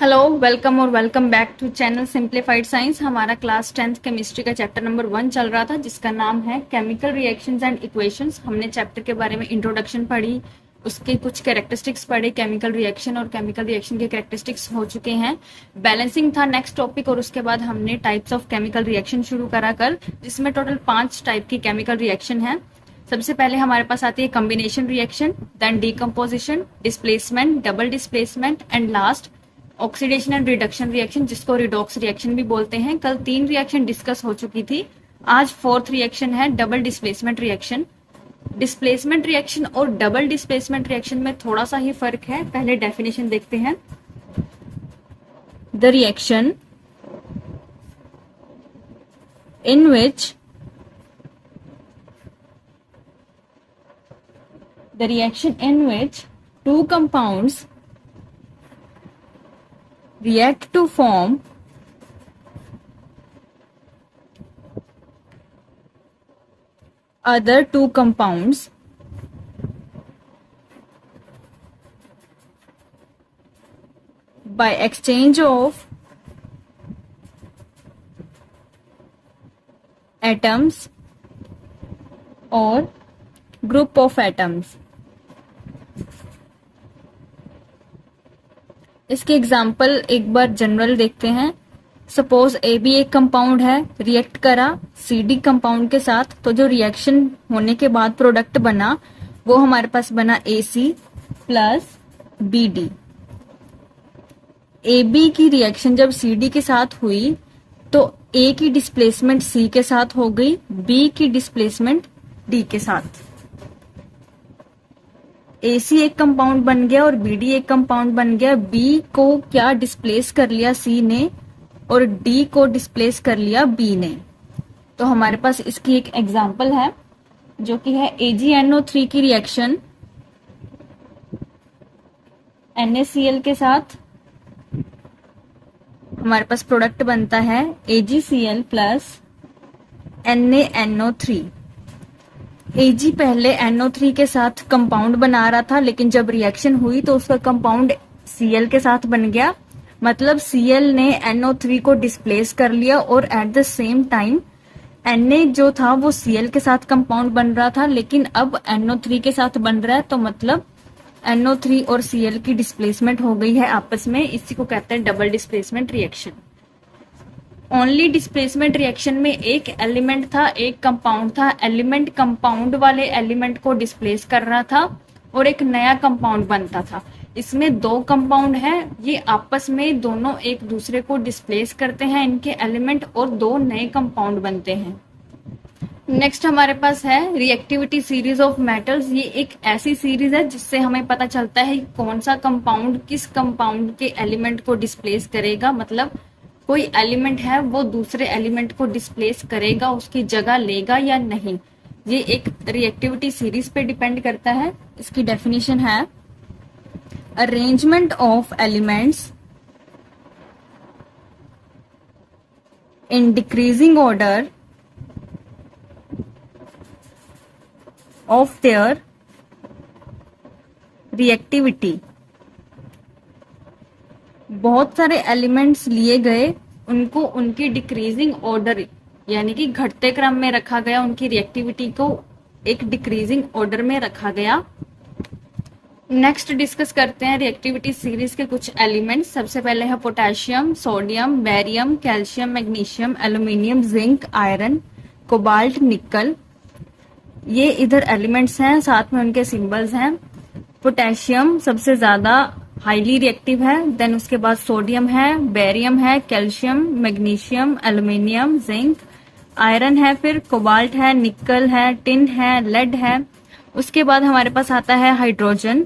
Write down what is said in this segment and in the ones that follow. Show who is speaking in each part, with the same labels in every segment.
Speaker 1: Hello welcome और welcome back to channel simplified science. हमारा class 10th chemistry का chapter number 1 चल रहा था जिसका नाम है केमिकल रिएक्शंस एंड इक्वेशंस। हमने चैप्टर के बारे में इंट्रोडक्शन पढ़ी, उसके कुछ कैरेक्टरिस्टिक्स पढ़े, केमिकल रिएक्शन और केमिकल रिएक्शन के कैरेक्टरिस्टिक्स हो चुके हैं। बैलेंसिंग था नेक्स्ट टॉपिक और उसके बाद हमने टाइप्स ऑफ केमिकल रिएक्शन शुरू करा कर, जिसमें टोटल 5 टाइप की केमिकल रिएक्शन है। सबसे पहले हमारे पास आती है combination reaction, then decomposition, displacement, double displacement and last oxidation and reduction reaction, जिसको रिडॉक्स रिएक्शन भी बोलते हैं। कल 3 रिएक्शन डिस्कस हो चुकी थी, आज 4th रिएक्शन है double displacement reaction. Displacement reaction और डबल डिस्प्लेसमेंट रिएक्शन में थोड़ा सा ही फर्क है। पहले डेफिनेशन देखते हैं। The reaction in which two compounds react to form other two compounds by exchange of atoms or group of atoms। इसके एग्जाम्पल एक बार जनरल देखते हैं। सपोज ए बी एक कंपाउंड है, रिएक्ट करा सी डी कंपाउंड के साथ, तो जो रिएक्शन होने के बाद प्रोडक्ट बना वो हमारे पास बना A C plus B D. A B की रिएक्शन जब सी डी के साथ हुई तो ए की डिस्प्लेसमेंट सी के साथ हो गई, बी की डिस्प्लेसमेंट डी के साथ। AC एक कंपाउंड बन गया और BD एक कंपाउंड बन गया। B को क्या डिस्प्लेस कर लिया C ने और D को डिस्प्लेस कर लिया B ने। तो हमारे पास इसकी एक एग्जांपल है जो कि है AgNO3 की रिएक्शन NaCl के साथ। हमारे पास प्रोडक्ट बनता है AgCl प्लस NaNO3। Ag पहले NO3 के साथ कंपाउंड बना रहा था, लेकिन जब रिएक्शन हुई तो उसका कंपाउंड Cl के साथ बन गया। मतलब Cl ने NO3 को डिस्प्लेस कर लिया और at the same time Na जो था वो Cl के साथ कंपाउंड बन रहा था, लेकिन अब NO3 के साथ बन रहा है। तो मतलब NO3 और Cl की डिस्प्लेसमेंट हो गई है आपस में। इसी को कहते हैं double displacement reaction. Only displacement reaction में एक एलिमेंट था, एक कंपाउंड था। एलिमेंट कंपाउंड वाले एलिमेंट को डिस्प्लेस कर रहा था और एक नया कंपाउंड बनता था। इसमें 2 कंपाउंड हैं, ये आपस में दोनों एक दूसरे को डिस्प्लेस करते हैं, इनके एलिमेंट, और 2 नए कंपाउंड बनते हैं। नेक्स्ट हमारे पास है रिएक्टिविटी सीरीज ऑफ मेटल्स। ये एक ऐसी सीरीज है जिससे हमें पता चलता है कौन सा कंपाउंड किस कंपाउंड के एलिमेंट को डिस्प्लेस करेगा। मतलब कोई एलिमेंट है वो दूसरे एलिमेंट को डिस्प्लेस करेगा, उसकी जगह लेगा या नहीं। ये एक रिएक्टिविटी सीरीज पे डिपेंड करता है। इसकी डेफिनेशन है arrangement of elements in decreasing order of their reactivity. बहुत सारे एलिमेंट्स लिए गए, उनको उनकी डिक्रीजिंग ऑर्डर यानी कि घटते क्रम में रखा गया, उनकी रिएक्टिविटी को एक डिक्रीजिंग ऑर्डर में रखा गया। नेक्स्ट डिस्कस करते हैं रिएक्टिविटी सीरीज के कुछ एलिमेंट्स। सबसे पहले है potassium, sodium, barium, calcium, magnesium, aluminium, zinc, iron, cobalt, निकल। ये इधर एलिमेंट्स हैं, साथ में उनके सिंबल्स हैं। पोटेशियम सबसे ज्यादा हाईली रिएक्टिव है, देन उसके बाद सोडियम है, बेरियम है, calcium, magnesium, aluminium, zinc, iron है, फिर कोबाल्ट है, निकल है, टिन है, लेड है। उसके बाद हमारे पास आता है हाइड्रोजन।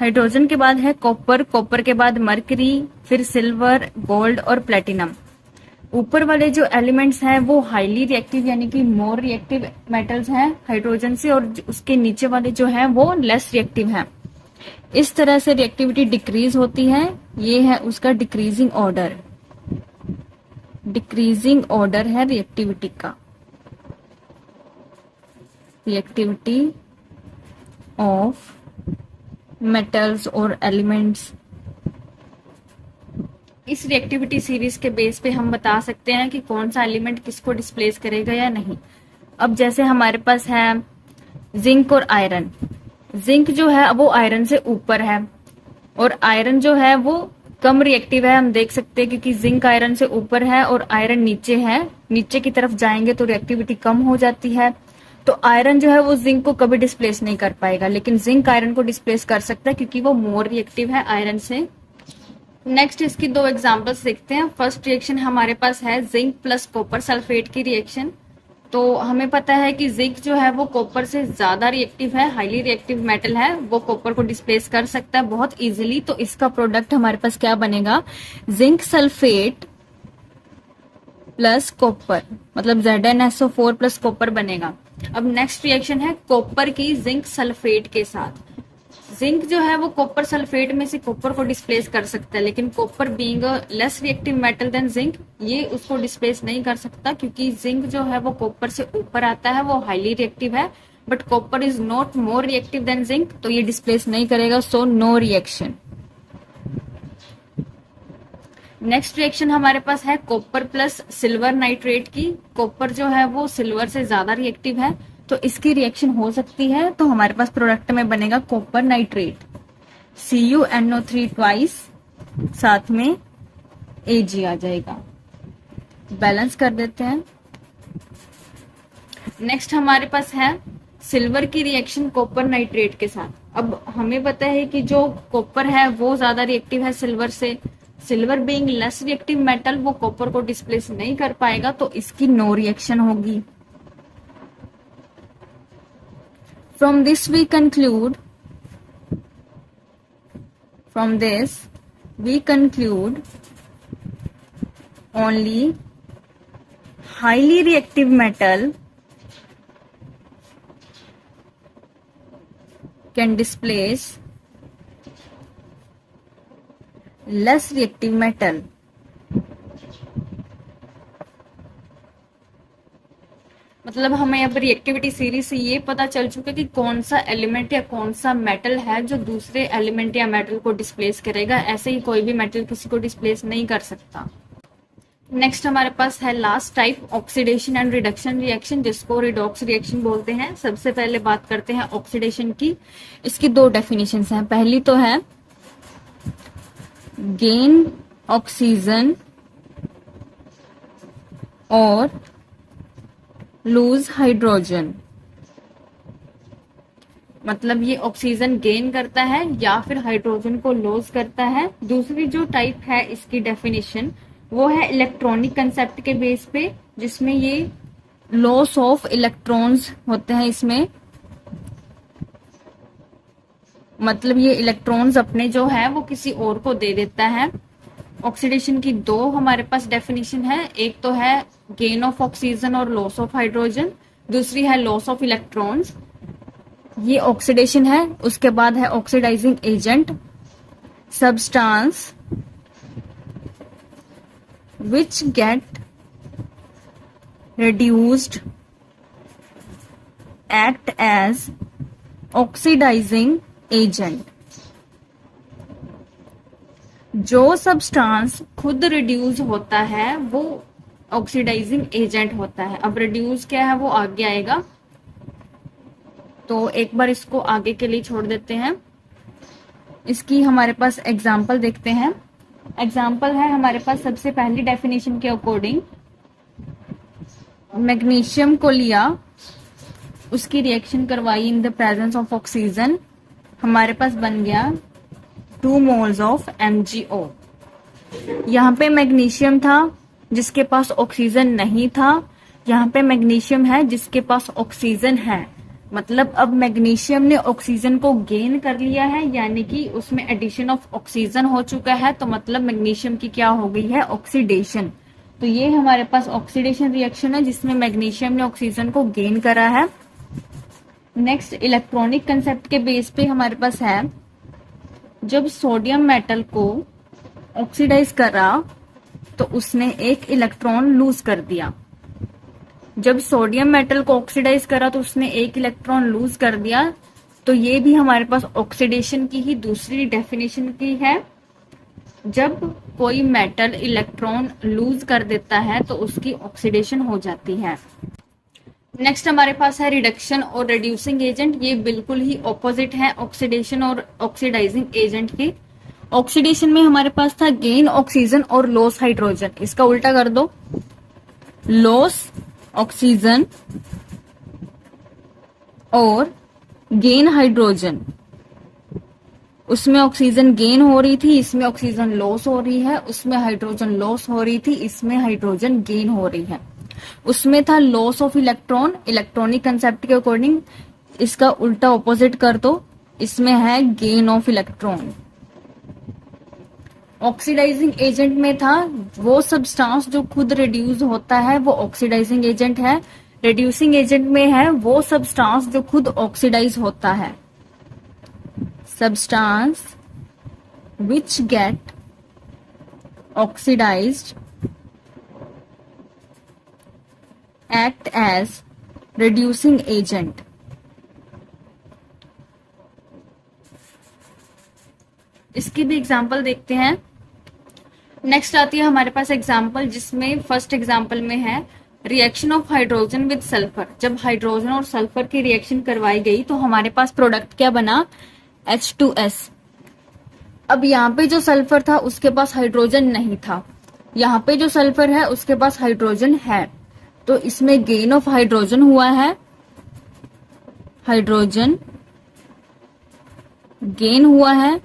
Speaker 1: हाइड्रोजन के बाद है कॉपर, कॉपर के बाद मरकरी, फिर सिल्वर, गोल्ड और प्लेटिनम। ऊपर वाले जो एलिमेंट्स हैं वो हाईली रिएक्टिव यानी कि मोर रिएक्टिव मेटल्स हैं हाइड्रोजन से, और उसके नीचे वाले जो हैं वो लेस रिएक्टिव हैं। इस तरह से रिएक्टिविटी डिक्रीज होती है। ये है उसका डिक्रीजिंग ऑर्डर। डिक्रीजिंग ऑर्डर है रिएक्टिविटी का। Reactivity of metals or elements इस रिएक्टिविटी सीरीज के बेस पे हम बता सकते हैं कि कौन सा एलिमेंट किसको डिस्प्लेस करेगा या नहीं। अब जैसे हमारे पास है जिंक और आयरन। जिंक जो है वो आयरन से ऊपर है और आयरन जो है वो कम रिएक्टिव है, हम देख सकते हैं, क्योंकि जिंक आयरन से ऊपर है और आयरन नीचे है। नीचे की तरफ जाएंगे तो रिएक्टिविटी कम हो जाती है, तो आयरन जो है वो जिंक को कभी डिस्प्लेस नहीं कर पाएगा, लेकिन जिंक आयरन को डिस्प्लेस कर सकता है क्योंकि वो मोर रिएक्टिव है आयरन से। नेक्स्ट इसकी दो एग्जांपल्स देखते हैं। फर्स्ट रिएक्शन हमारे पास है जिंक प्लस कॉपर सल्फेट की रिएक्शन। तो हमें पता है कि जिंक जो है वो कॉपर से ज्यादा रिएक्टिव है, हाईली रिएक्टिव मेटल है, वो कॉपर को डिस्प्लेस कर सकता है बहुत इजीली। तो इसका प्रोडक्ट हमारे पास क्या बनेगा, जिंक सल्फेट प्लस कॉपर, मतलब ZnSO4 प्लस कॉपर बनेगा। अब नेक्स्ट रिएक्शन है कॉपर की जिंक सल्फेट के साथ। जिंक जो है वो कॉपर सल्फेट में से कॉपर को डिस्प्लेस कर सकता है, लेकिन copper being less reactive metal than zinc, ये उसको डिस्प्लेस नहीं कर सकता क्योंकि जिंक जो है वो कॉपर से ऊपर आता है, वो हाईली रिएक्टिव है, but copper is not more reactive than zinc, तो ये डिस्प्लेस नहीं करेगा, so no reaction. Next reaction हमारे पास है कॉपर प्लस सिल्वर नाइट्रेट की। कॉपर जो है वो सिल्वर से ज्यादा रिएक्टिव है, तो इसकी रिएक्शन हो सकती है। तो हमारे पास प्रोडक्ट में बनेगा कॉपर नाइट्रेट, CuNO3 ट्वाइस, साथ में Ag आ जाएगा। बैलेंस कर देते हैं। नेक्स्ट हमारे पास है सिल्वर की रिएक्शन कॉपर नाइट्रेट के साथ। अब हमें पता है कि जो कॉपर है वो ज्यादा रिएक्टिव है सिल्वर से। Silver being less reactive metal, वो कॉपर को डिस्प्लेस नहीं कर पाएगा, तो इसकी नो रिएक्शन होगी। From this we conclude only highly reactive metal can displace less reactive metal. मतलब हमें अब रिएक्टिविटी सीरीज से ये पता चल चुका है कि कौन सा एलिमेंट या कौन सा मेटल है जो दूसरे एलिमेंट या मेटल को डिस्प्लेस करेगा। ऐसे ही कोई भी मेटल किसी को डिस्प्लेस नहीं कर सकता। नेक्स्ट हमारे पास है last type, oxidation and reduction reaction, जिसको रिडॉक्स रिएक्शन बोलते हैं। सबसे पहले बात करते हैं ऑक्सीडेशन की। इसकी दो डेफिनेशंस हैं। पहली तो है गेन ऑक्सीजन और लूज हाइड्रोजन, मतलब ये ऑक्सीजन गेन करता है या फिर हाइड्रोजन को लॉस करता है। दूसरी जो टाइप है इसकी डेफिनेशन वो है इलेक्ट्रॉनिक कंसेप्ट के बेस पे, जिसमें ये लॉस ऑफ इलेक्ट्रॉन्स होते हैं। इसमें मतलब ये इलेक्ट्रॉन्स अपने जो है वो किसी और को दे देता है। ऑक्सीडेशन की दो हमारे पास डेफिनेशन है। एक तो है गेन ऑफ ऑक्सीजन और लॉस ऑफ हाइड्रोजन, दूसरी है लॉस ऑफ इलेक्ट्रॉन्स। ये ऑक्सीडेशन है। उसके बाद है oxidizing agent, substance which get reduced act as oxidizing agent। जो सब्सटेंस खुद रिड्यूस होता है वो ऑक्सीडाइजिंग एजेंट होता है। अब रिड्यूस क्या है वो आगे आएगा, तो एक बार इसको आगे के लिए छोड़ देते हैं। इसकी हमारे पास एग्जाम्पल देखते हैं। एग्जाम्पल है हमारे पास सबसे पहली डेफिनेशन के अकॉर्डिंग, मैग्नीशियम को लिया, उसकी रिएक्शन करवाई in the presence of oxygen, हमारे पास बन गया 2 मोल्स ऑफ MgO। यहाँ पे मैग्नीशियम था जिसके पास ऑक्सीजन नहीं था, यहाँ पे मैग्नीशियम है जिसके पास ऑक्सीजन है। मतलब अब मैग्नीशियम ने ऑक्सीजन को गेन कर लिया है, यानी कि उसमें एडिशन ऑफ ऑक्सीजन हो चुका है, तो मतलब मैग्नीशियम की क्या हो गई है, ऑक्सीडेशन। तो ये हमारे पास ऑक्सीडेशन रिएक्शन है जिसमें मैग्नीशियम ने ऑक्सीजन को गेन करा है। नेक्स्ट इलेक्ट्रॉनिक कंसेप्ट के बेस पे हमारे पास है, जब सोडियम मेटल को ऑक्सीडाइज करा तो उसने एक इलेक्ट्रॉन लूज कर दिया। जब सोडियम मेटल को ऑक्सीडाइज करा तो उसने एक इलेक्ट्रॉन लूज कर दिया, तो ये भी हमारे पास ऑक्सीडेशन की ही दूसरी डेफिनेशन की है। जब कोई मेटल इलेक्ट्रॉन लूज कर देता है तो उसकी ऑक्सीडेशन हो जाती है। नेक्स्ट हमारे पास है रिडक्शन और रिड्यूसिंग एजेंट। ये बिल्कुल ही ऑपोजिट है ऑक्सीडेशन और ऑक्सीडाइजिंग एजेंट के। ऑक्सीडेशन में हमारे पास था गेन ऑक्सीजन और लॉस हाइड्रोजन। इसका उल्टा कर दो, लॉस ऑक्सीजन और गेन हाइड्रोजन। उसमें ऑक्सीजन गेन हो रही थी, इसमें ऑक्सीजन लॉस हो रही है। उसमें हाइड्रोजन लॉस हो रही थी, इसमें हाइड्रोजन गेन हो रही है। उसमें था loss of electron, electronic concept के अकॉर्डिंग। इसका उल्टा ऑपोजिट कर दो, इसमें है gain of electron. Oxidizing agent में था वो सब्सटेंस जो खुद रिड्यूस होता है, वो ऑक्सीडाइजिंग एजेंट है। रिड्यूसिंग एजेंट में है वो सब्सटेंस जो खुद ऑक्सीडाइज होता है। substance which get oxidized act as reducing agent। इसकी भी एग्जांपल देखते हैं। नेक्स्ट आती है हमारे पास एग्जांपल, जिसमें फर्स्ट एग्जांपल में है reaction of hydrogen with sulphur. जब हाइड्रोजन और सल्फर की रिएक्शन करवाई गई तो हमारे पास प्रोडक्ट क्या बना, H2S। अब यहाँ पे जो सल्फर था उसके पास हाइड्रोजन नहीं था, यहाँ पे जो सल्फर है उसके पास हाइड्रोजन है, तो इसमें गेन ऑफ हाइड्रोजन हुआ है, हाइड्रोजन गेन हुआ है,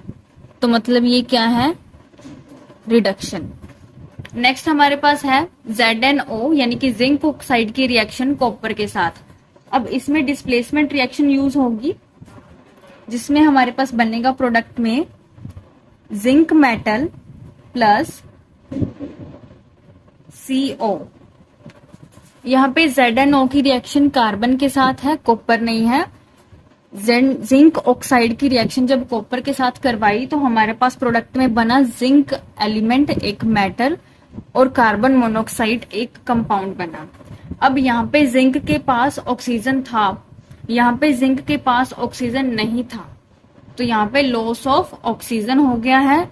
Speaker 1: तो मतलब ये क्या है, रिडक्शन। नेक्स्ट हमारे पास है ZnO यानी कि जिंक ऑक्साइड की रिएक्शन कॉपर के साथ। अब इसमें डिस्प्लेसमेंट रिएक्शन यूज होगी, जिसमें हमारे पास बनेगा प्रोडक्ट में जिंक मेटल प्लस CO। यहाँ पे ZnO की रिएक्शन कार्बन के साथ है, कॉपर नहीं है। जिंक ऑक्साइड की रिएक्शन जब कॉपर के साथ करवाई तो हमारे पास प्रोडक्ट में बना जिंक एलिमेंट एक मेटल और कार्बन मोनोऑक्साइड एक कंपाउंड बना। अब यहाँ पे जिंक के पास ऑक्सीजन था, यहाँ पे जिंक के पास ऑक्सीजन नहीं था, तो यहाँ पे लॉस ऑफ ऑक्सीजन हो गया है,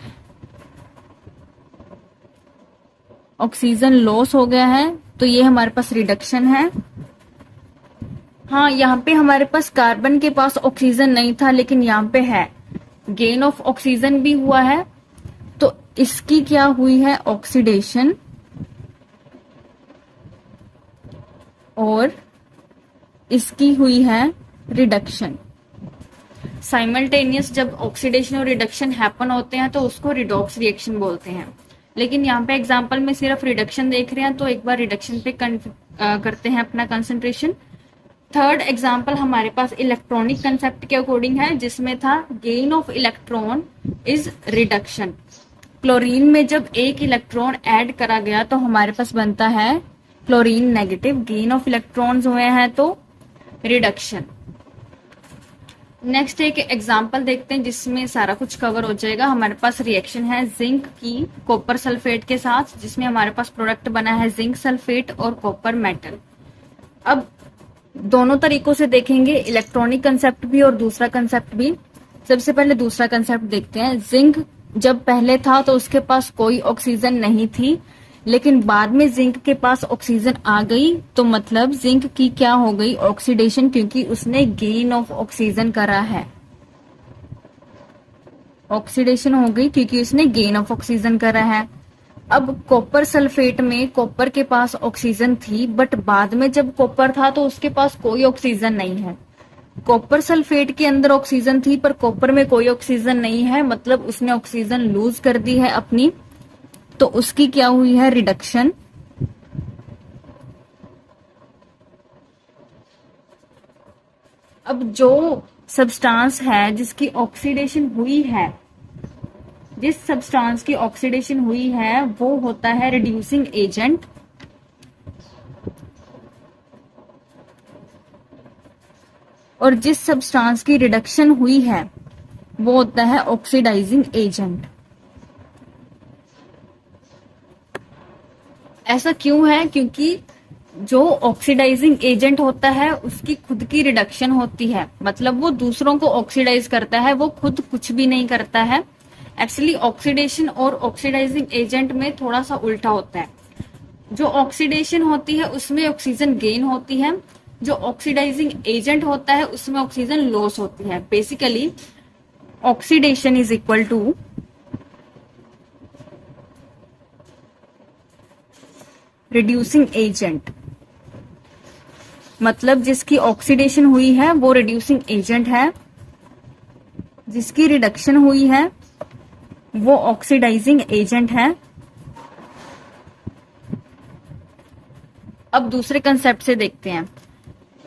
Speaker 1: ऑक्सीजन लॉस हो गया है, तो ये हमारे पास रिडक्शन है। हाँ, यहाँ पे हमारे पास कार्बन के पास ऑक्सीजन नहीं था, लेकिन यहाँ पे है, गेन ऑफ ऑक्सीजन भी हुआ है, तो इसकी क्या हुई है, ऑक्सीडेशन, और इसकी हुई है रिडक्शन। साइमल्टेनियस जब ऑक्सीडेशन और रिडक्शन हैपन होते हैं तो उसको रिडॉक्स रिएक्शन बोलते हैं, लेकिन यहाँ पे एग्जांपल में सिर्फ रिडक्शन देख रहे हैं, तो एक बार रिडक्शन पे करते हैं अपना कंसंट्रेशन। थर्ड एग्जांपल हमारे पास इलेक्ट्रॉनिक कंसेप्ट के अकॉर्डिंग है, जिसमें था gain of electron is reduction. Chlorine में जब एक इलेक्ट्रॉन ऐड करा गया तो हमारे पास बनता है chlorine negative, gain of electrons हुए हैं तो रिडक्शन। नेक्स्ट एक एग्जांपल देखते हैं जिसमें सारा कुछ कवर हो जाएगा। हमारे पास रिएक्शन है जिंक की कॉपर सल्फेट के साथ, जिसमें हमारे पास प्रोडक्ट बना है जिंक सल्फेट और कॉपर मेटल। अब दोनों तरीकों से देखेंगे, इलेक्ट्रॉनिक कंसेप्ट भी और दूसरा कंसेप्ट भी। सबसे पहले दूसरा कंसेप्ट देखते हैं। जिंक जब पहले था तो उसके पास कोई ऑक्सीजन नहीं थी, लेकिन बाद में जिंक के पास ऑक्सीजन आ गई, तो मतलब जिंक की क्या हो गई, ऑक्सीडेशन, क्योंकि उसने गेन ऑफ ऑक्सीजन करा है। ऑक्सीडेशन हो गई क्योंकि उसने गेन ऑफ ऑक्सीजन करा है। अब कॉपर सल्फेट में कॉपर के पास ऑक्सीजन थी, बट बाद में जब कॉपर था तो उसके पास कोई ऑक्सीजन नहीं है। कॉपर सल्फेट के अंदर ऑक्सीजन थी पर कॉपर में कोई ऑक्सीजन नहीं है, मतलब उसने ऑक्सीजन लूज कर दी है अपनी, तो उसकी क्या हुई है, रिडक्शन। अब जो सब्सटेंस है जिसकी ऑक्सीडेशन हुई है, जिस सब्सटेंस की ऑक्सीडेशन हुई है वो होता है रिड्यूसिंग एजेंट, और जिस सब्सटेंस की रिडक्शन हुई है वो होता है ऑक्सीडाइजिंग एजेंट। ऐसा क्यों है, क्योंकि जो ऑक्सीडाइजिंग एजेंट होता है उसकी खुद की रिडक्शन होती है, मतलब वो दूसरों को ऑक्सीडाइज करता है, वो खुद कुछ भी नहीं करता है। एक्चुअली ऑक्सीडेशन और ऑक्सीडाइजिंग एजेंट में थोड़ा सा उल्टा होता है। जो ऑक्सीडेशन होती है उसमें ऑक्सीजन गेन होती है, जो ऑक्सीडाइजिंग एजेंट होता है उसमें ऑक्सीजन लॉस होती है। Basically oxidation is equal to reducing agent, मतलब जिसकी ऑक्सीडेशन हुई है वो रिड्यूसिंग एजेंट है, जिसकी रिडक्शन हुई है वो ऑक्सीडाइजिंग एजेंट है। अब दूसरे कंसेप्ट से देखते हैं।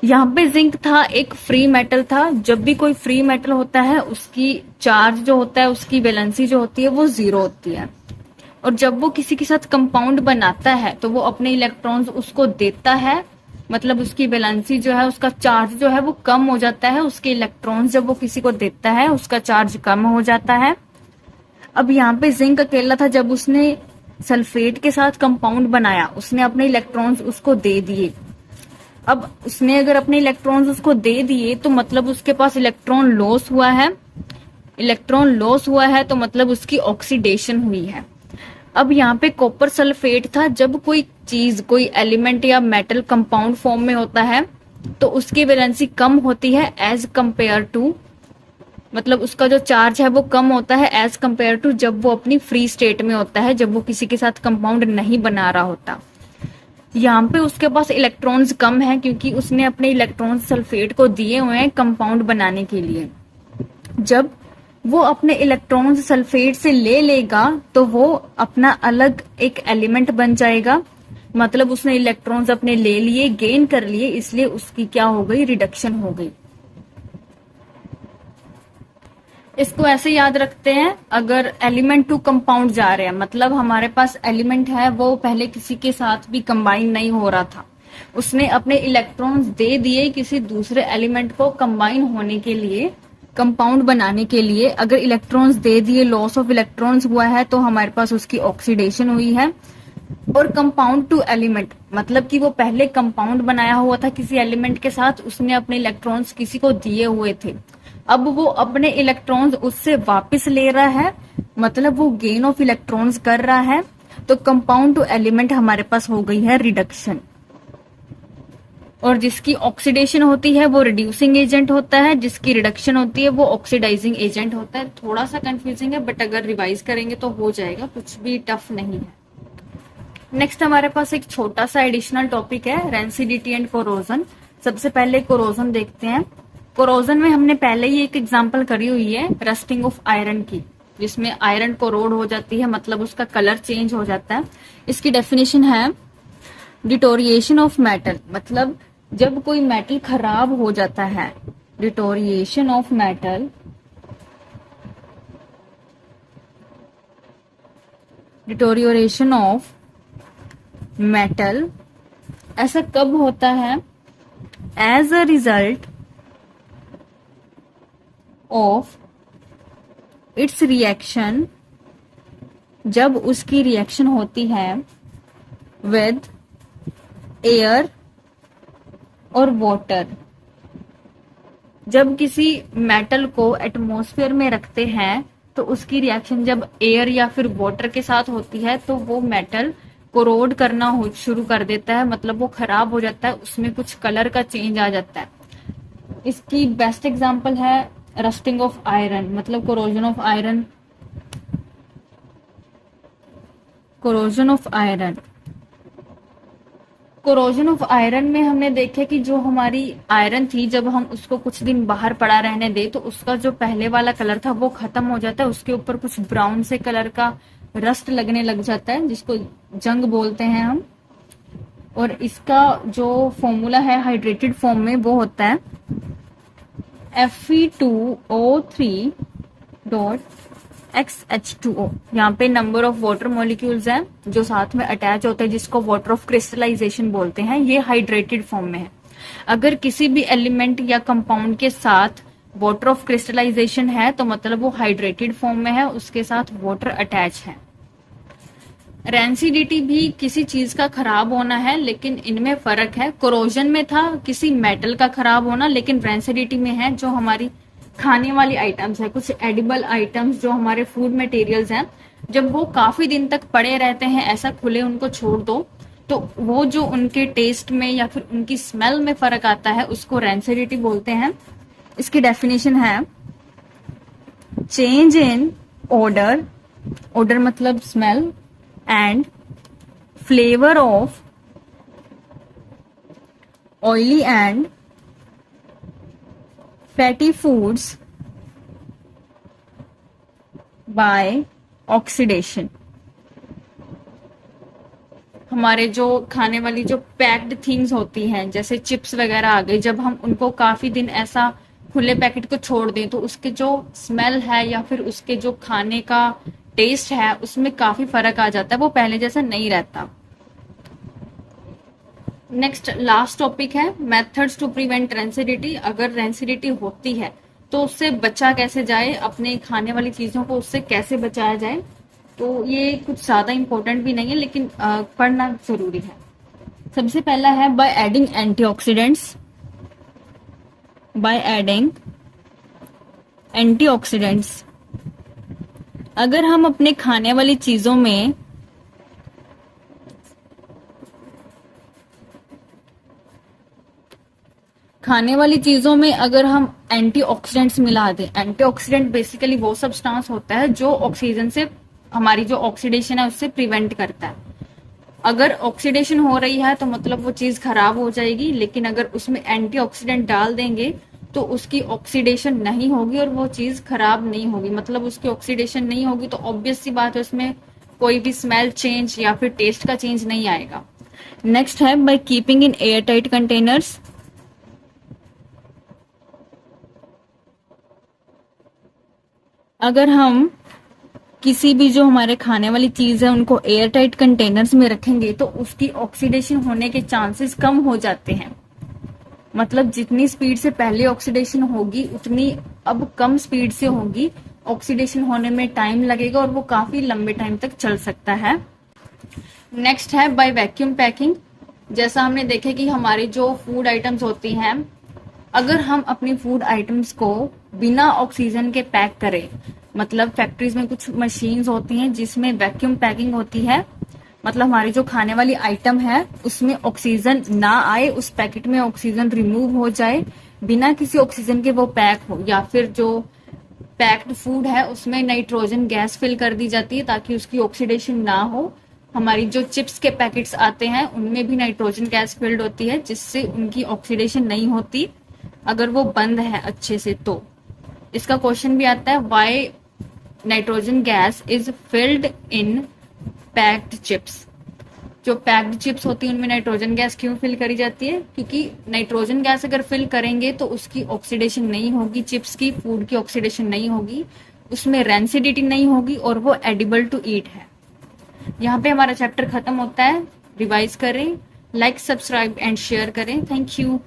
Speaker 1: यहाँ पे जिंक था, एक फ्री मेटल था। जब भी कोई फ्री मेटल होता है उसकी चार्ज जो होता है, उसकी वैलेंसी जो होती है वो 0 होती है, और जब वो किसी के साथ कंपाउंड बनाता है तो वो अपने इलेक्ट्रॉन्स उसको देता है, मतलब उसकी वैलेंसी जो है, उसका चार्ज जो है वो कम हो जाता है। उसके इलेक्ट्रॉन्स जब वो किसी को देता है उसका चार्ज कम हो जाता है। अब यहाँ पे जिंक अकेला था, जब उसने सल्फेट के साथ कंपाउंड बनाया उसने अपने इलेक्ट्रॉन्स उसको दे दिए। अब उसने अगर अपने इलेक्ट्रॉन्स उसको दे दिए तो मतलब उसके पास इलेक्ट्रॉन लॉस हुआ है। इलेक्ट्रॉन लॉस हुआ है तो मतलब उसकी ऑक्सीडेशन हुई है। अब यहाँ पे कॉपर सल्फेट था। जब कोई चीज, कोई एलिमेंट या मेटल कंपाउंड फॉर्म में होता है तो उसकी वैलेंसी कम होती है एज कंपेयर टू, मतलब उसका जो चार्ज है वो कम होता है एज कंपेयर टू जब वो अपनी फ्री स्टेट में होता है, जब वो किसी के साथ कंपाउंड नहीं बना रहा होता। यहाँ पे उसके पास इलेक्ट्रॉन्स कम है क्योंकि उसने अपने इलेक्ट्रॉन्स सल्फेट को दिए हुए हैं कंपाउंड बनाने के लिए। जब वो अपने इलेक्ट्रॉन्स सल्फेट से ले लेगा तो वो अपना अलग एक एलिमेंट बन जाएगा, मतलब उसने इलेक्ट्रॉन्स अपने ले लिए, गेन कर लिए, इसलिए उसकी क्या हो गई, रिडक्शन हो गई। इसको ऐसे याद रखते हैं, अगर एलिमेंट टू कंपाउंड जा रहे हैं, मतलब हमारे पास एलिमेंट है वो पहले किसी के साथ भी कंबाइन नहीं हो रहा था, उसने अपने इलेक्ट्रॉन्स दे दिए किसी दूसरे एलिमेंट को कंबाइन होने के लिए, कंपाउंड बनाने के लिए। अगर इलेक्ट्रॉन्स दे दिए, लॉस ऑफ इलेक्ट्रॉन्स हुआ है तो हमारे पास उसकी ऑक्सीडेशन हुई है। और कंपाउंड टू एलिमेंट मतलब कि वो पहले कंपाउंड बनाया हुआ था किसी एलिमेंट के साथ, उसने अपने इलेक्ट्रॉन्स किसी को दिए हुए थे, अब वो अपने इलेक्ट्रॉन्स उससे वापस ले रहा है, मतलब वो गेन ऑफ इलेक्ट्रॉन्स कर रहा है। तो कंपाउंड टू एलिमेंट हमारे पास हो गई है रिडक्शन। और जिसकी ऑक्सीडेशन होती है वो रिड्यूसिंग एजेंट होता है, जिसकी रिडक्शन होती है वो ऑक्सीडाइजिंग एजेंट होता है। थोड़ा सा कंफ्यूजिंग है बट अगर रिवाइज करेंगे तो हो जाएगा, कुछ भी टफ नहीं है। नेक्स्ट हमारे पास एक छोटा सा एडिशनल टॉपिक है, रेंसिडिटी एंड कोरोजन। सबसे पहले कोरोजन देखते हैं। कोरोजन में हमने पहले ही एक एग्जांपल करी हुई है रस्टिंग ऑफ आयरन की, जिसमें आयरन कोरोड हो जाती है, मतलब उसका कलर चेंज हो जाता है। इसकी डेफिनेशन है डिटोरिएशन ऑफ मेटल, मतलब जब कोई मेटल खराब हो जाता है, deterioration of metal, deterioration of metal ऐसा कब होता है, as a result of its reaction, जब उसकी रिएक्शन होती है विद एयर और वाटर। जब किसी मेटल को एटमॉस्फेयर में रखते हैं तो उसकी रिएक्शन जब एयर या फिर वाटर के साथ होती है तो वो मेटल कोरोड करना शुरू कर देता है, मतलब वो खराब हो जाता है, उसमें कुछ कलर का चेंज आ जाता है। इसकी बेस्ट एग्जांपल है रस्टिंग ऑफ आयरन, मतलब corrosion of iron. Corrosion of iron, corrosion of iron में हमने देखा कि जो हमारी आयरन थी, जब हम उसको कुछ दिन बाहर पड़ा रहने दे तो उसका जो पहले वाला कलर था वो खत्म हो जाता है, उसके ऊपर कुछ ब्राउन से कलर का रस्ट लगने लग जाता है, जिसको जंग बोलते हैं हम। और इसका जो फॉर्मूला है हाइड्रेटेड फॉर्म में वो होता है Fe2O3 डॉट XH2O। यहाँ पे नंबर ऑफ वाटर मॉलिक्यूल्स हैं जो साथ में अटैच होते हैं, जिसको वाटर ऑफ क्रिस्टलाइजेशन बोलते हैं। ये हाइड्रेटेड फॉर्म में है। अगर किसी भी एलिमेंट या कंपाउंड के साथ वाटर ऑफ क्रिस्टलाइजेशन है तो मतलब वो हाइड्रेटेड फॉर्म में है, उसके साथ वाटर अटैच है। रेंसिडिटी भी किसी चीज का खराब होना है, लेकिन इनमें फर्क है। कोरोजन में था किसी मेटल का खराब होना, लेकिन रेंसिडिटी में है जो हमारी खाने वाली आइटम्स है, कुछ एडिबल आइटम्स जो हमारे फूड मटेरियल्स हैं, जब वो काफी दिन तक पड़े रहते हैं ऐसा खुले उनको छोड़ दो, तो वो जो उनके टेस्ट में या फिर उनकी स्मेल में फर्क आता है उसको रैंसिडिटी बोलते हैं। इसकी डेफिनेशन है चेंज इन odor, odor मतलब smell, and flavour of oily and fatty foods by oxidation. हमारे जो खाने वाली जो पैक्ड थिंग्स होती हैं जैसे चिप्स वगैरह आ गई, जब हम उनको काफी दिन ऐसा खुले पैकेट को छोड़ दें तो उसके जो स्मेल है या फिर उसके जो खाने का टेस्ट है उसमें काफी फर्क आ जाता है, वो पहले जैसा नहीं रहता। नेक्स्ट लास्ट टॉपिक है मेथड्स टू प्रिवेंट रेंसिडिटी। अगर रेंसिडिटी होती है तो उससे बचा कैसे जाए, अपने खाने वाली चीजों को उससे कैसे बचाया जाए। तो ये कुछ ज्यादा इंपॉर्टेंट भी नहीं है लेकिन पढ़ना जरूरी है। सबसे पहला है by adding antioxidants, by adding antioxidants. अगर हम अपने खाने वाली चीजों में अगर हम एंटीऑक्सीडेंट्स मिला दें, एंटीऑक्सीडेंट बेसिकली वो सब्सटेंस होता है जो ऑक्सीजन से हमारी जो ऑक्सीडेशन है उससे प्रिवेंट करता है। अगर ऑक्सीडेशन हो रही है तो मतलब वो चीज खराब हो जाएगी, लेकिन अगर उसमें एंटीऑक्सीडेंट डाल देंगे तो उसकी ऑक्सीडेशन नहीं होगी और वो चीज खराब नहीं होगी। मतलब उसकी ऑक्सीडेशन नहीं होगी तो ऑब्वियस सी बात है उसमें कोई भी स्मेल चेंज या फिर टेस्ट का चेंज नहीं आएगा। नेक्स्ट है by keeping in air tight containers. अगर हम किसी भी जो हमारे खाने वाली चीज है उनको एयर टाइट कंटेनर्स में रखेंगे तो उसकी ऑक्सीडेशन होने के चांसेस कम हो जाते हैं। मतलब जितनी स्पीड से पहले ऑक्सीडेशन होगी उतनी अब कम स्पीड से होगी, ऑक्सीडेशन होने में टाइम लगेगा और वो काफी लंबे टाइम तक चल सकता है। नेक्स्ट है बाय वैक्यूम पैकिंग। जैसा हमने देखे कि हमारी जो फूड आइटम्स होती हैं, अगर हम अपनी फूड आइटम्स को बिना ऑक्सीजन के पैक करें, मतलब फैक्ट्रीज में कुछ मशीन्स होती हैं जिसमें वैक्यूम पैकिंग होती है, मतलब हमारी जो खाने वाली आइटम है उसमें ऑक्सीजन ना आए, उस पैकेट में ऑक्सीजन रिमूव हो जाए, बिना किसी ऑक्सीजन के वो पैक हो, या फिर जो पैक्ड फूड है उसमें नाइट्रोजन गैस फिल कर दी जाती है ताकि उसकी ऑक्सीडेशन ना हो। हमारी जो चिप्स के पैकेट्स आते हैं उनमें भी नाइट्रोजन गैस फिल्ड होती है जिससे उनकी ऑक्सीडेशन नहीं होती अगर वो बंद है अच्छे से। तो इसका क्वेश्चन भी आता है why nitrogen gas is filled in packed chips. जो पैक्ड चिप्स होती है उनमें नाइट्रोजन गैस क्यों फिल करी जाती है? क्योंकि नाइट्रोजन गैस अगर फिल करेंगे तो उसकी ऑक्सीडेशन नहीं होगी, चिप्स की फूड की ऑक्सीडेशन नहीं होगी, उसमें रेंसिडिटी नहीं होगी और वो एडिबल टू ईट है। यहाँ पे हमारा चैप्टर खत्म होता है। रिवाइज करें, लाइक सब्सक्राइब एंड शेयर करें। Thank you.